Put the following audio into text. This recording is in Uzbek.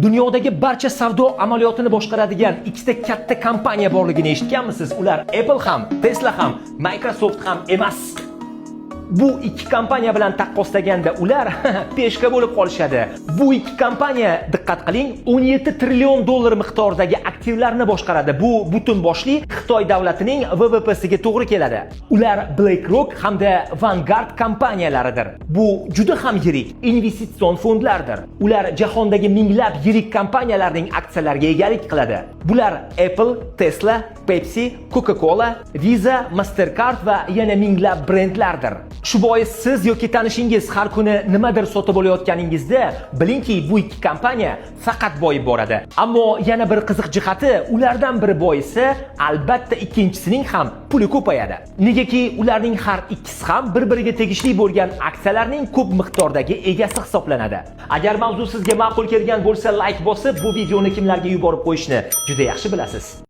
Dunyodagi barcha savdo amaliyotini boshqaradigan ikkita katta kompaniya borligini eshitganmisiz? Ular Apple ham, Tesla ham, Microsoft ham emas. Bu ikki kompaniya bilan taqqoslaganda ular peshka bo'lib qolishadi. Bu ikki kompaniya, diqqat qiling, 17 trillion dollar miqdoridagi aktivlarni boshqaradi. Bu butun boshli Xitoy davlatining VVPsiga to'g'ri keladi. Ular BlackRock hamda Vanguard kompaniyalaridir. Bu juda ham yirik investitsion fondlardir. Ular jahondagi minglab yirik kompaniyalarning aksiyalariga egalik qiladi. Bular Apple, Tesla, Pepsi, Coca-Cola, Visa, Mastercard va yana minglab brendlardir. Shu bois siz yoki tanishingiz har kuni nimadir sotib olayotganingizda bilingki, bu ikki kompaniya faqat boyib boradi. Ammo yana bir qiziq jihati, ulardan biri boyisa, albatta ikkinchisining ham puli ko'payadi. Negaki ularning har ikkisi ham bir-biriga tegishli bo'lgan aksiyalarning ko'p miqdordagi egasi hisoblanadi. Agar mavzu sizga ma'qul kelgan bo'lsa, like bosib, bu videoni kimlarga yuborib qo'yishni juda yaxshi bilasiz.